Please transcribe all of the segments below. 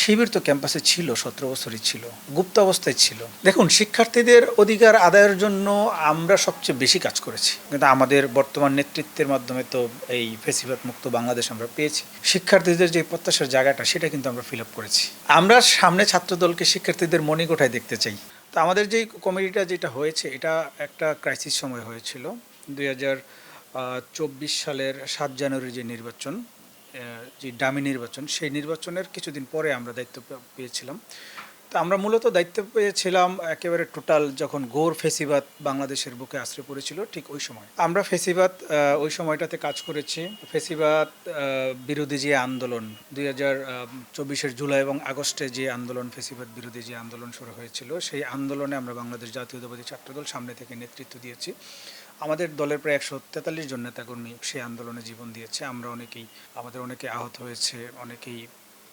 শিবির তো ক্যাম্পাসে ছিল, 17 বছরই ছিল, গুপ্ত অবস্থায় ছিল। দেখুন, শিক্ষার্থীদের অধিকার আদায়ের জন্য আমরা সবচেয়ে বেশি কাজ করেছি, কিন্তু আমাদের বর্তমান নেতৃত্বের মাধ্যমে তো এই ফ্যাসিবাদ মুক্ত বাংলাদেশ আমরা পেয়েছি। শিক্ষার্থীদের যে প্রত্যাশার জায়গাটা, সেটা কিন্তু আমরা ফিল আপ করেছি। আমরা সামনে ছাত্রদলকে শিক্ষার্থীদের মণিকোঠায় দেখতে চাই। তো আমাদের যেই কমিটিটা যেটা হয়েছে, এটা একটা ক্রাইসিস সময় হয়েছিল। 2024 সালের 7 জানুয়ারি যে নির্বাচন, যে ডামি নির্বাচন, সেই নির্বাচনের কিছুদিন পরে আমরা দায়িত্ব পেয়েছিলাম। তো আমরা মূলত দায়িত্ব পেয়েছিলাম একেবারে টোটাল যখন ঘোর ফেসিবাদ বাংলাদেশের বুকে আশ্রয় পড়েছিল, ঠিক ওই সময় আমরা ফেসিবাদ ওই সময়টাতে কাজ করেছি। ফেসিবাদ বিরোধী যে আন্দোলন 2024 জুলাই এবং আগস্টে যে আন্দোলন, ফেসিবাদ বিরোধী যে আন্দোলন শুরু হয়েছিল, সেই আন্দোলনে আমরা বাংলাদেশ জাতীয়তাবাদী ছাত্রদল সামনে থেকে নেতৃত্ব দিয়েছি। আমাদের দলের প্রায় 143 জন নেতাকর্মী সেই আন্দোলনে জীবন দিয়েছে। আমাদের অনেকে আহত হয়েছে, অনেকেই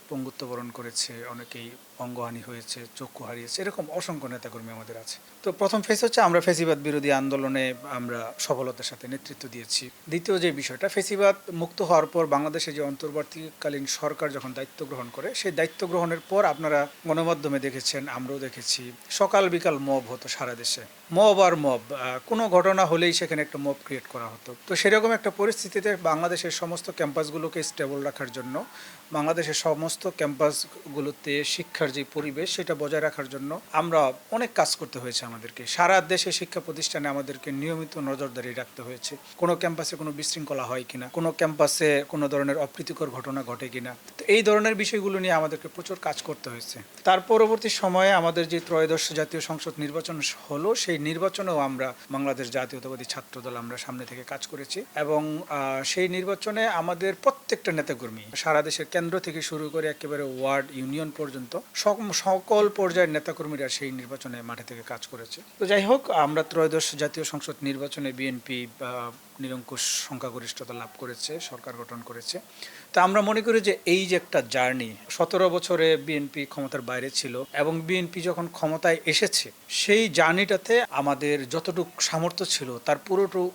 পঙ্গুত্ব বরণ করেছে, অনেকেই অঙ্গহানি হয়েছে, চক্ষু হারিয়েছে, এরকম অসংখ্য নেতাকর্মী আমাদের আছে। তো প্রথম ফেজ হচ্ছে আমরা ফেসিবাদ বিরোধী আন্দোলনে আমরা সফলতার সাথে নেতৃত্ব দিয়েছি। দ্বিতীয় যে বিষয়টা, ফেসিবাদ মুক্ত হওয়ার পর বাংলাদেশে যে অন্তর্বর্তীকালীন সরকার যখন দায়িত্ব গ্রহণ করে, সেই দায়িত্ব গ্রহণের পর আপনারা গণমাধ্যমে দেখেছেন, আমরাও দেখেছি, সকাল বিকাল মব হতো সারা দেশে। মব আর মব, কোনো ঘটনা হলেই সেখানে একটা মব ক্রিয়েট করা হতো। তো সেরকম একটা পরিস্থিতিতে বাংলাদেশের সমস্ত ক্যাম্পাসগুলোকে স্টেবল রাখার জন্য, বাংলাদেশের সমস্ত ক্যাম্পাসগুলোতে শিক্ষার যে পরিবেশ, সেটা বজায় রাখার জন্য আমরা অনেক কাজ করতে হয়েছে আমাদেরকে। সারা দেশে শিক্ষা প্রতিষ্ঠানে আমাদেরকে নিয়মিত নজরদারি রাখতে হয়েছে, কোনো ক্যাম্পাসে কোনো বিশৃঙ্খলা হয় কিনা, কোনো ক্যাম্পাসে কোনো ধরনের অপ্রীতিকর ঘটনা ঘটে কিনা। তো এই ধরনের বিষয়গুলো নিয়ে আমাদেরকে প্রচুর কাজ করতে হয়েছে। তার পরবর্তী সময়ে আমাদের যে ত্রয়োদশ জাতীয় সংসদ নির্বাচন হলো, সেই নির্বাচনেও আমরা বাংলাদেশ জাতীয়তাবাদী ছাত্রদল আমরা সামনে থেকে কাজ করেছি। এবং সেই নির্বাচনে আমাদের প্রত্যেকটা নেতাকর্মী, সারা দেশের কেন্দ্র থেকে শুরু করে একেবারে ওয়ার্ড, ইউনিয়ন পর্যন্ত সকল পর্যায়ের নেতাকর্মীরা সেই নির্বাচনে মাঠে থেকে কাজ করেছে। তো যাই হোক, আমরা ত্রয়োদশ জাতীয় সংসদ নির্বাচনে বিএনপি নিরঙ্কুশ সংখ্যাগরিষ্ঠতা লাভ করেছে, সরকার গঠন করেছে। তো আমরা মনে করি যে এই যে একটা জার্নি, 17 বছরে বিএনপি ক্ষমতার বাইরে ছিল এবং বিএনপি যখন ক্ষমতায় এসেছে, সেই জার্নিটাতে আমাদের যতটুকু সামর্থ্য ছিল তার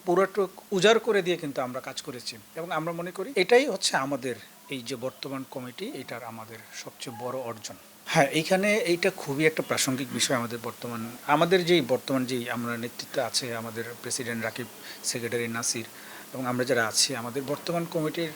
পুরোটুক উজাড় করে দিয়ে কিন্তু আমরা কাজ করেছি। এবং আমরা মনে করি এটাই হচ্ছে আমাদের এই যে বর্তমান কমিটি, এটার আমাদের সবচেয়ে বড় অর্জন। হ্যাঁ, এইটা খুবই একটা প্রাসঙ্গিক বিষয়। আমাদের বর্তমান যেই আমরা নেতৃত্বে আছে, আমাদের প্রেসিডেন্ট রাকিব, সেক্রেটারি নাসির এবং আমরা যারা আছি, আমাদের বর্তমান কমিটির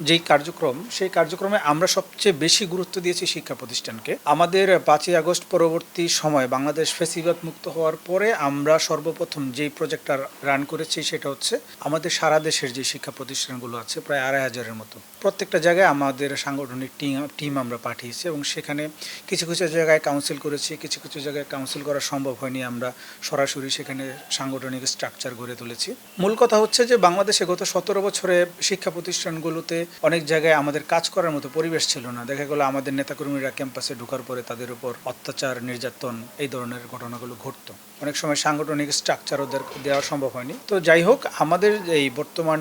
যেই কার্যক্রম, সেই কার্যক্রমে আমরা সবচেয়ে বেশি গুরুত্ব দিয়েছি শিক্ষা প্রতিষ্ঠানকে। আমাদের 5ই আগস্ট পরবর্তী সময় বাংলাদেশ ফ্যাসিবাদ মুক্ত হওয়ার পরে আমরা সর্বপ্রথম যেই প্রজেক্টটা রান করেছি, সেটা হচ্ছে আমাদের সারা দেশের যে শিক্ষা প্রতিষ্ঠানগুলো আছে, প্রায় 2,500-এর মতো, প্রত্যেকটা জায়গায় আমাদের সাংগঠনিক টিম আমরা পাঠিয়েছি এবং সেখানে কিছু কিছু জায়গায় কাউন্সিল করেছি, কিছু কিছু জায়গায় কাউন্সিল করা সম্ভব হয়নি, আমরা সরাসরি সেখানে সাংগঠনিক স্ট্রাকচার গড়ে তুলেছি। মূল কথা হচ্ছে যে বাংলাদেশে গত 17 বছরে শিক্ষা প্রতিষ্ঠানগুলোতে অনেক জায়গায় আমাদের কাজ করার মতো পরিবেশ ছিল না। দেখা গেলো আমাদের নেতাকর্মীরা ক্যাম্পাসে ঢোকার পরে তাদের উপর অত্যাচার, নির্যাতন, এই ধরনের ঘটনাগুলো ঘটতো। অনেক সময় সাংগঠনিক স্ট্রাকচারও দেওয়া সম্ভব হয়নি। তো যাই হোক, আমাদের এই বর্তমান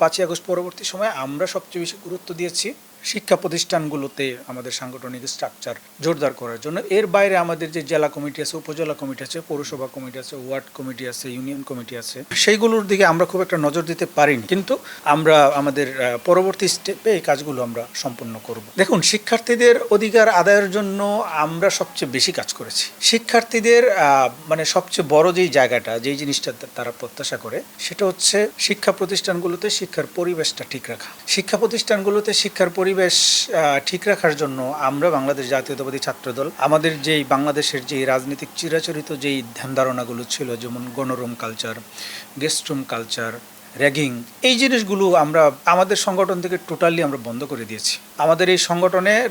5ই আগস্ট পরবর্তী সময়ে আমরা সবচেয়ে বেশি গুরুত্ব দিয়েছি শিক্ষা প্রতিষ্ঠানগুলোতে আমাদের সাংগঠনিক স্ট্রাকচার জোরদার করার জন্য। এর বাইরে আমাদের যে জেলা কমিটি আছে, উপজেলা কমিটি আছে, পৌরসভা কমিটি আছে, ওয়ার্ড কমিটি আছে, ইউনিয়ন কমিটি আছে, সেইগুলোর দিকে আমরা খুব একটা নজর দিতে পারিনি, কিন্তু আমরা আমাদের পরবর্তী স্টেপে এই কাজগুলো আমরা সম্পন্ন করব। দেখুন, শিক্ষার্থীদের অধিকার আদায়ের জন্য আমরা সবচেয়ে বেশি কাজ করেছি। শিক্ষার্থীদের মানে সবচেয়ে বড় যেই জায়গাটা, যেই জিনিসটা তারা প্রত্যাশা করে, সেটা হচ্ছে শিক্ষা প্রতিষ্ঠানগুলোতে শিক্ষার পরিবেশটা ঠিক রাখা। শিক্ষা প্রতিষ্ঠানগুলোতে শিক্ষার পরিবেশ ঠিক রাখার জন্য আমরা বাংলাদেশ জাতীয়তাবাদী ছাত্রদল আমাদের যেই বাংলাদেশের যেই রাজনৈতিক চিরাচরিত যেই ধ্যান ধারণাগুলো ছিল, যেমন গণরুম culture, guest room culture, ragging, এই জিনিসগুলো আমরা আমাদের সংগঠন থেকে টোটালি আমরা বন্ধ করে দিয়েছি। আমাদের এই সংগঠনের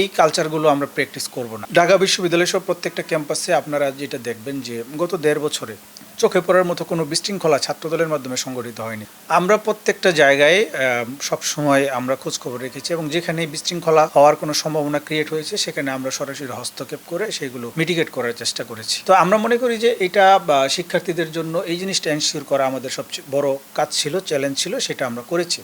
এই কালচারগুলো আমরা প্র্যাকটিস করব না। ঢাকা বিশ্ববিদ্যালয় সহ প্রত্যেকটা ক্যাম্পাসে আপনারা যেটা দেখবেন যে গত 1.5 বছরে চোখে পড়ার মতো কোনো বিশৃঙ্খলা ছাত্রদলের মাধ্যমে সংগঠিত হয়নি। আমরা প্রত্যেকটা জায়গায় সবসময় আমরা খোঁজখবর রেখেছি এবং যেখানে বিশৃঙ্খলা হওয়ার কোনো সম্ভাবনা ক্রিয়েট হয়েছে, সেখানে আমরা সরাসরি হস্তক্ষেপ করে সেগুলো মিটিগেট করার চেষ্টা করেছি। তো আমরা মনে করি যে এটা শিক্ষার্থীদের জন্য এই জিনিসটা এনশিওর করা আমাদের সবচেয়ে বড় কাজ ছিল, চ্যালেঞ্জ ছিল, সেটা আমরা করেছি।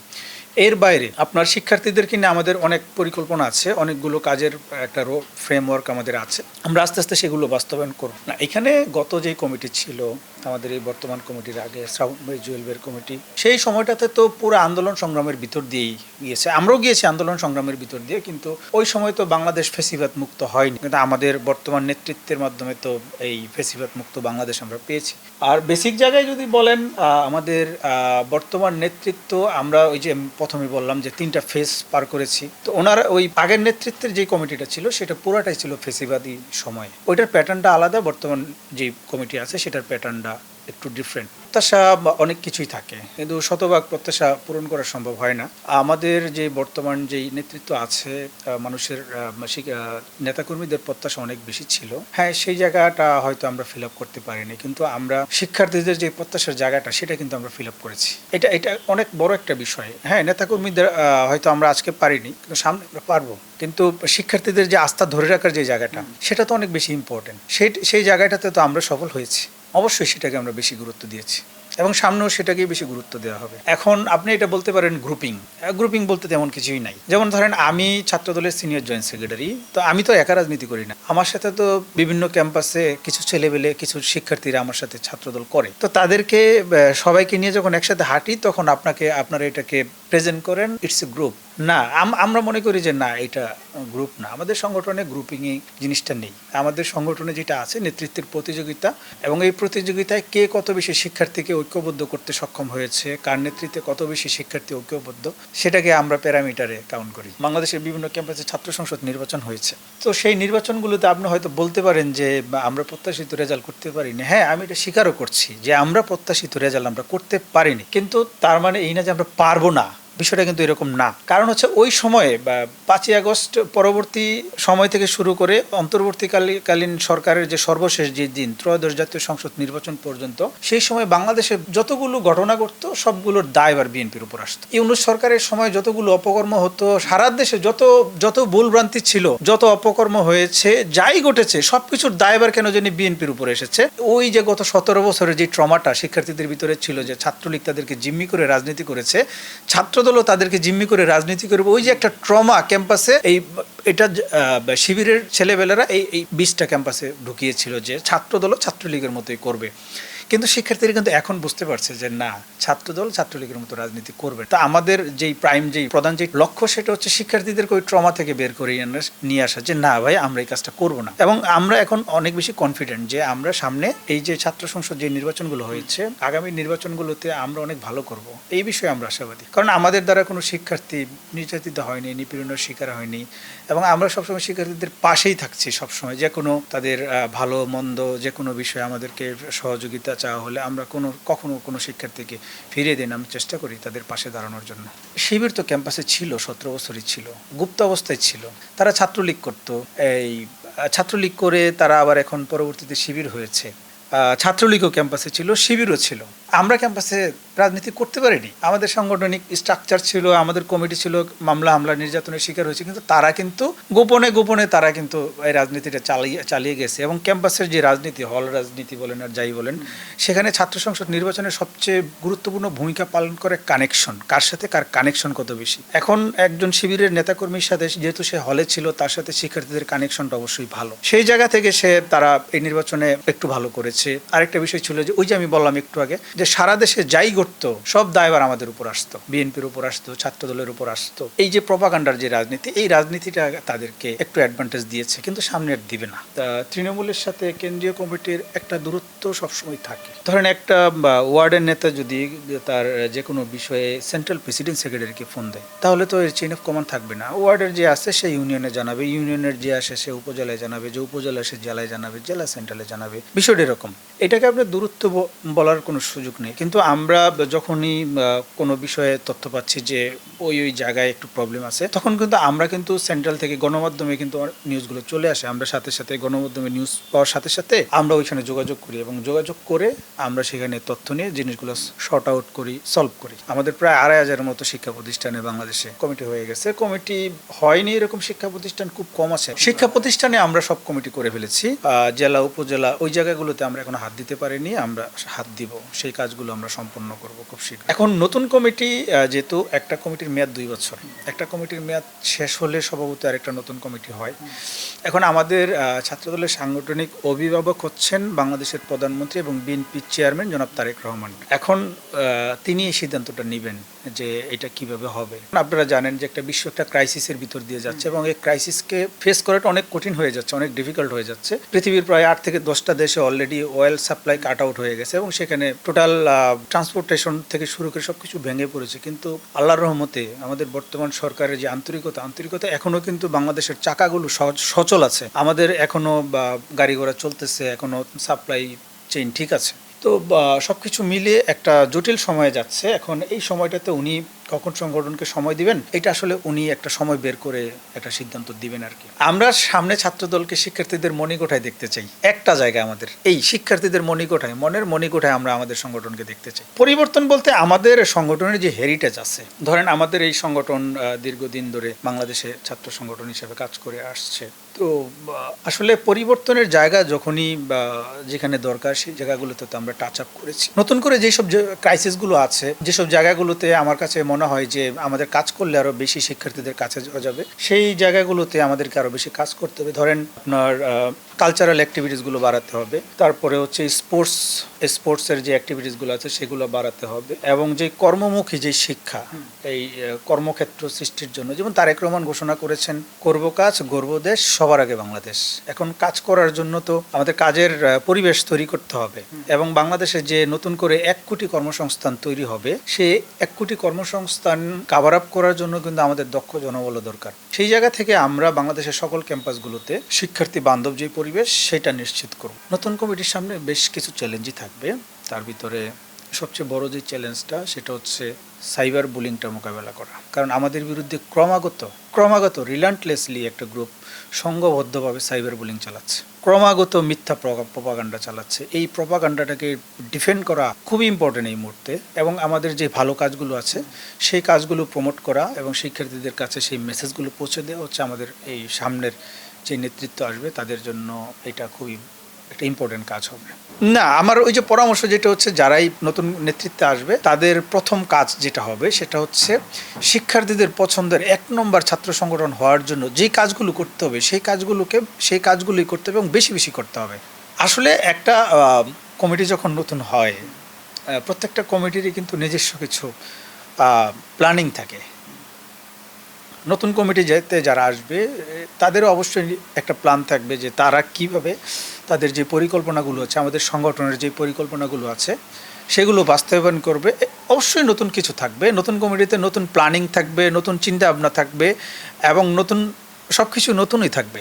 এর বাইরে আপনার শিক্ষার্থীদেরকে নিয়ে আমাদের অনেক পরিকল্পনা আছে, অনেকগুলো কাজের একটা ফ্রেমওয়ার্ক আমাদের আছে। আমরা আস্তে আস্তে সেগুলো বাস্তবায়ন করব না। এখানে গত যে কমিটি ছিল, আমাদের এই বর্তমান কমিটির আগে জুয়েলবের কমিটি, সেই সময়টাতে তো পুরো আন্দোলন সংগ্রামের ভিতর দিয়েই গিয়েছে। আমরাও গিয়েছি আন্দোলন সংগ্রামের ভিতর দিয়ে, কিন্তু ওই সময় তো বাংলাদেশ ফ্যাসিবাদ মুক্ত হয়নি, কিন্তু আমাদের বর্তমান নেতৃত্বের মাধ্যমে তো এই ফ্যাসিবাদ মুক্ত বাংলাদেশ আমরা পেয়েছি। আর বেসিক জায়গায় যদি বলেন, আমাদের বর্তমান নেতৃত্ব, আমরা ওই যে প্রথমে বললাম যে 3টা ফেজ পার করেছি। তো ওনার ওই আগের নেতৃত্বের যে কমিটিটা ছিল সেটা পুরাটাই ছিল ফেসিবাদী সময়, ওইটার প্যাটার্নটা আলাদা। বর্তমান যে কমিটি আছে সেটার প্যাটার্নটা একটু ডিফারেন্ট। প্রত্যাশা অনেক কিছুই থাকে, কিন্তু শতভাগ প্রত্যাশা পূরণ করা সম্ভব হয় না। আমাদের যে বর্তমান যেই নেতৃত্ব আছে, মানুষের নেতাকর্মীদের প্রত্যাশা অনেক বেশি ছিল। হ্যাঁ, সেই জায়গাটা হয়তো আমরা ফিল আপ করতে পারিনি, কিন্তু আমরা শিক্ষার্থীদের যে প্রত্যাশার জায়গাটা সেটা কিন্তু আমরা ফিল আপ করেছি। এটা অনেক বড় একটা বিষয়। হ্যাঁ, নেতাকর্মীদের হয়তো আমরা আজকে পারিনি, কিন্তু সামনে আমরা পারবো। কিন্তু শিক্ষার্থীদের যে আস্থা ধরে রাখার যে জায়গাটা, সেটা তো অনেক বেশি ইম্পর্টেন্ট। সেই জায়গাটাতে তো আমরা সফল হয়েছি। অবশ্যই সেটাকে আমরা বেশি গুরুত্ব দিয়েছি এবং সামনেও সেটাকেই বেশি গুরুত্ব দেওয়া হবে। এখন আপনি এটা বলতে পারেন গ্রুপিং বলতে তেমন কিছুই নাই। যেমন ধরেন, আমি ছাত্রদলের সিনিয়র জয়েন্ট সেক্রেটারি, তো আমি তো একা রাজনীতি করি না। আমার সাথে তো বিভিন্ন ক্যাম্পাসে কিছু ছেলেবেলে, কিছু শিক্ষার্থীরা আমার সাথে ছাত্রদল করে। তো তাদেরকে সবাইকে নিয়ে যখন একসাথে হাঁটি, তখন আপনারা এটাকে প্রেজেন্ট করেন ইটস এ গ্রুপ। না, আমরা মনে করি যে না, এটা গ্রুপ না। আমাদের সংগঠনে গ্রুপিংয়ে জিনিসটা নেই। আমাদের সংগঠনে যেটা আছে, নেতৃত্বের প্রতিযোগিতা, এবং এই প্রতিযোগিতায় কে কত বেশি শিক্ষার্থীকে ঐক্যবদ্ধ করতে সক্ষম হয়েছে, কার নেতৃত্বে কত বেশি শিক্ষার্থী ঐক্যবদ্ধ, সেটাকে আমরা প্যারামিটারে কাউন্ট করি। বাংলাদেশের বিভিন্ন ক্যাম্পাসে ছাত্র সংসদ নির্বাচন হয়েছে। তো সেই নির্বাচনগুলোতে আপনি হয়তো বলতে পারেন যে আমরা প্রত্যাশিত রেজাল্ট করতে পারিনি। হ্যাঁ, আমি এটা স্বীকারও করছি যে আমরা প্রত্যাশিত রেজাল্ট আমরা করতে পারিনি, কিন্তু তার মানে এই না যে আমরা পারবো না। বিষয়টা কিন্তু এরকম না। কারণ হচ্ছে ওই সময়ে 5ই আগস্ট পরবর্তী সময় থেকে শুরু করে অন্তর্বর্তীকালীন সরকারের যে সর্বশেষ যে দিন, ত্রয়োদশ জাতীয় সংসদ নির্বাচন পর্যন্ত, সেই সময় বাংলাদেশে যতগুলো ঘটনা ঘটতো সবগুলোর দায়ভার বিএনপির উপর আসতো। ইউনূস সরকারের সময় যতগুলো অপকর্ম হতো, সারা দেশে যত ভুলভ্রান্তি ছিল, যত অপকর্ম হয়েছে, যাই ঘটেছে, সবকিছুর দায়ভার কেন জানি বিএনপির উপর এসেছে। ওই যে গত 17 বছরের যে ট্রমাটা শিক্ষার্থীদের ভিতরে ছিল, যে ছাত্রলীগ তাদেরকে জিম্মি করে রাজনীতি করেছে, ছাত্রদলও তাদেরকে জিম্মি করে রাজনীতি করবে, ওই যে একটা ট্রমা ক্যাম্পাসে, এটা শিবিরের ছেলেবেলারা এই 20টা ক্যাম্পাসে ঢুকিয়েছিল যে ছাত্রদলও ছাত্রলীগের মতোই করবে। কিন্তু শিক্ষার্থীরা কিন্তু এখন বুঝতে পারছে যে না, ছাত্রদল ছাত্রলীগের মতো রাজনীতি করবে। তা আমাদের প্রধান যে লক্ষ্য, সেটা হচ্ছে শিক্ষার্থীদেরকে ওই ট্রমা থেকে বের করে নিয়ে আসা, যে না ভাই, আমরা এই কাজটা করবো না। এবং আমরা এখন অনেক বেশি কনফিডেন্ট যে আমরা সামনে এই যে ছাত্র সংসদ যে নির্বাচনগুলো হয়েছে, আগামী নির্বাচনগুলোতে আমরা অনেক ভালো করব, এই বিষয়ে আমরা আশাবাদী। কারণ আমাদের দ্বারা কোনো শিক্ষার্থী নির্যাতিত হয়নি, নিপীড়নের শিকার হয়নি, এবং আমরা সবসময় শিক্ষার্থীদের পাশেই থাকছি। সবসময় যে কোনো তাদের ভালো মন্দ যে কোনো বিষয়ে আমাদেরকে সহযোগিতা চাওয়া হলে আমরা কখনো কোনো শিক্ষার্থীকে ফিরিয়ে দিন, আমরা চেষ্টা করি তাদের পাশে দাঁড়ানোর জন্য। শিবির তো ক্যাম্পাসে ছিল, 17 বছরই ছিল, গুপ্ত অবস্থায় ছিল। তারা ছাত্রলীগ করতো, এই ছাত্রলীগ করে তারা আবার এখন পরবর্তীতে শিবির হয়েছে। ছাত্রলীগও ক্যাম্পাসে ছিল, শিবিরও ছিল। আমরা ক্যাম্পাসে রাজনীতি করতে পারিনি। আমাদের সাংগঠনিক স্ট্রাকচার ছিল, আমাদের কমিটি ছিল, হামলা নির্যাতনের শিকার হয়েছে, কিন্তু তারা কিন্তু গোপনে তারা কিন্তু এই রাজনীতিটা চালিয়ে গেছে। এবং ক্যাম্পাসের যে রাজনীতি, হল রাজনীতি বলেন আর যাই বলেন, সেখানে ছাত্র সংসদ নির্বাচনের সবচেয়ে গুরুত্বপূর্ণ ভূমিকা পালন করে কানেকশন। কার সাথে কার কানেকশন কত বেশি। এখন একজন শিবিরের নেতাকর্মীর সাথে, যেহেতু সে হলে ছিল, তার সাথে শিক্ষার্থীদের কানেকশনটা অবশ্যই ভালো। সেই জায়গা থেকে তারা এই নির্বাচনে একটু ভালো করেছে। আরেকটা বিষয় ছিল যে ওই যে আমি বললাম একটু আগে, যে সারা দেশে যাই ঘটতো সব দায়ভার আমাদের উপর আসতো, বিএনপির উপর আসতো, ছাত্রদলের উপর আসতো। এই যে প্রপাগান্ডার যে রাজনীতি, এই রাজনীতিটা তাদেরকে একটু অ্যাডভান্টেজ দিয়েছে, কিন্তু সামনে আর দিবে না। তৃণমূলের সাথে কেন্দ্রীয় কমিটির একটা দূরত্ব সবসময় থাকে। ধরেন একটা ওয়ার্ডের নেতা যদি তার যে কোনো বিষয়ে সেন্ট্রাল প্রেসিডেন্ট সেক্রেটারিকে ফোন দেয়, তাহলে তো এর চেইন অফ কমান্ড থাকবে না। ওয়ার্ডের যে আছে সে ইউনিয়নে জানাবে, ইউনিয়নের যে আসে সে উপজেলায় জানাবে, যে উপজেলা সে জেলায় জানাবে, জেলা সেন্ট্রালে জানাবে। বিষয়টা এরকম। এটাকে আপনার দূরত্ব বলার কোনো সুযোগ নেই। কিন্তু আমরা যখনই কোনো বিষয়ে তথ্য পাচ্ছি যে ওই জায়গায় একটু প্রবলেম আছে, তখন কিন্তু আমরা সেন্ট্রাল থেকে গণমাধ্যমে কিন্তু নিউজগুলো চলে আসে। আমরা সাথে সাথে গণমাধ্যমে নিউজ পাওয়ার সাথে সাথে আমরা ওইখানে যোগাযোগ করি, এবং যোগাযোগ করে আমরা সেখানে তথ্য নিয়ে জিনিসগুলো শর্ট আউট করি, সলভ করি। আমাদের প্রায় 2,500-এর মতো শিক্ষা প্রতিষ্ঠানে বাংলাদেশে কমিটি হয়ে গেছে। কমিটি হয়নি এরকম শিক্ষা প্রতিষ্ঠান খুব কম আছে। শিক্ষা প্রতিষ্ঠানে আমরা সব কমিটি করে ফেলেছি। জেলা উপজেলা ওই জায়গাগুলোতে আমরা এখন হাত দিতে পারিনি, আমরা হাত দিব, সেই কাজগুলো আমরা সম্পন্ন করব খুব শীঘ্র। এখন নতুন কমিটি যেহেতু একটা কমিটির মেয়াদ 2 বছর, একটা কমিটির মেয়াদ শেষ হলে স্বভাবত আরেকটা নতুন কমিটি হয়। এখন আমাদের ছাত্রদলের সাংগঠনিক অভিভাবক হচ্ছেন বাংলাদেশের প্রধানমন্ত্রী এবং বিএনপি চেয়ারম্যান জনাব তারেক রহমান। এখন তিনি এই সিদ্ধান্তটা নেবেন যে এটা কিভাবে হবে। আপনারা জানেন যে একটা বিশ্ব একটা ক্রাইসিসের ভিতর দিয়ে যাচ্ছে এবং এই ক্রাইসিসকে ফেস করাটা অনেক কঠিন হয়ে যাচ্ছে, অনেক ডিফিকাল্ট হয়ে যাচ্ছে। পৃথিবীর প্রায় 8 থেকে 10টা দেশে already oil supply cut out হয়ে গেছে এবং সেখানে টোটাল ট্রান্সপোর্টেশন থেকে শুরু করে সবকিছু ভেঙে পড়েছে। কিন্তু আল্লাহর রহমতে আমাদের বর্তমান সরকারের যে আন্তরিকতা এখনো কিন্তু বাংলাদেশের চাকাগুলো সচল আছে। আমাদের এখনো গাড়ি ঘোড়া চলতেছে, এখনো সাপ্লাই চেইন ঠিক আছে। তো সবকিছু মিলিয়ে একটা জটিল সময় যাচ্ছে। এখন এই সময়টাতে উনি কখন সংগঠনকে সময় দিবেন, এটা আসলে উনি একটা সময় বের করে একটা সিদ্ধান্ত দিবেন আর কি। আমরা সামনে ছাত্রদলকে শিক্ষার্থীদের মণিকোঠায় দেখতে চাই। একটা জায়গায় আমাদের এই শিক্ষার্থীদের মণিকোঠায়, মনের মণিকোঠায় আমরা আমাদের সংগঠনকে দেখতে চাই। পরিবর্তন বলতে আমাদের সংগঠনের যে হেরিটেজ আছে, ধরেন আমাদের এই সংগঠন দীর্ঘদিন ধরে বাংলাদেশে ছাত্র সংগঠন হিসেবে কাজ করে আসছে। তো আসলে পরিবর্তনের জায়গা যখনই যেখানে দরকার সেই জায়গাগুলোতে তো আমরা টাচ আপ করেছি। নতুন করে যেসব ক্রাইসিসগুলো আছে, যেসব জায়গাগুলোতে আমার কাছে মনে হয় যে আমাদের কাজ করলে আরো বেশি শিক্ষার্থীদের কাছে যাওয়া যাবে, সেই জায়গাগুলোতে আমাদেরকে আরো বেশি কাজ করতে হবে। ধরেন আপনার কালচারাল অ্যাক্টিভিটিসগুলো বাড়াতে হবে, তারপরে হচ্ছে স্পোর্টসের যে অ্যাক্টিভিটিসগুলো আছে সেগুলো বাড়াতে হবে, এবং যে কর্মমুখী যে শিক্ষা, এই কর্মক্ষেত্র সৃষ্টির জন্য যেমন তারেক রহমান ঘোষণা করেছেন, করব কাজ গর্ব দেশ সবার আগে বাংলাদেশ। এখন কাজ করার জন্য তো আমাদের কাজের পরিবেশ তৈরি করতে হবে এবং বাংলাদেশে যে নতুন করে 1 কোটি কর্মসংস্থান তৈরি হবে, সে 1 কোটি কর্মসংস্থান কাভার আপ করার জন্য কিন্তু আমাদের দক্ষ জনবল দরকার। সেই জায়গা থেকে আমরা বাংলাদেশের সকল ক্যাম্পাসগুলোতে শিক্ষার্থী বান্ধব যে পরিবেশ সেটা নিশ্চিত করব। নতুন কমিটির সামনে বেশ কিছু চ্যালেঞ্জই থাকবে। তার ভিতরে সবচেয়ে বড় যে চ্যালেঞ্জটা সেটা হচ্ছে সাইবার বুলিংটা মোকাবেলা করা। কারণ আমাদের বিরুদ্ধে ক্রমাগত রিল্যান্টলেসলি একটা গ্রুপ সংঘবদ্ধভাবে সাইবার বুলিং চালাচ্ছে, ক্রমাগত মিথ্যা প্রপাগান্ডা চালাচ্ছে। এই প্রপাগান্ডাটাকে ডিফেন্ড করা খুবই ইম্পর্টেন্ট এই মুহূর্তে, এবং আমাদের যে ভালো কাজগুলো আছে সেই কাজগুলো প্রমোট করা এবং শিক্ষার্থীদের কাছে সেই মেসেজগুলো পৌঁছে দেওয়া হচ্ছে আমাদের এই সামনের যে নেতৃত্ব আসবে তাদের জন্য এটা খুবই একটা ইম্পর্টেন্ট কাজ হবে। না, আমার ওই যে পরামর্শ যেটা হচ্ছে, যারাই নতুন নেতৃত্বে আসবে তাদের প্রথম কাজ যেটা হবে সেটা হচ্ছে শিক্ষার্থীদের পছন্দের 1 নম্বর ছাত্র সংগঠন হওয়ার জন্য যে কাজগুলো করতে হবে সেই কাজগুলোই করতে হবে এবং বেশি বেশি করতে হবে। আসলে একটা কমিটি যখন নতুন হয়, প্রত্যেকটা কমিটিরই কিন্তু নিজস্ব কিছু প্ল্যানিং থাকে। নতুন কমিটি যেতে যারা আসবে তাদেরও অবশ্যই একটা প্ল্যান থাকবে যে তারা কিভাবে তাদের যে পরিকল্পনাগুলো আছে, আমাদের সংগঠনের যে পরিকল্পনাগুলো আছে সেগুলো বাস্তবায়ন করবে। অবশ্যই নতুন কিছু থাকবে, নতুন কমিটিতে নতুন প্ল্যানিং থাকবে, নতুন চিন্তা ভাবনা থাকবে এবং সব কিছু নতুনই থাকবে।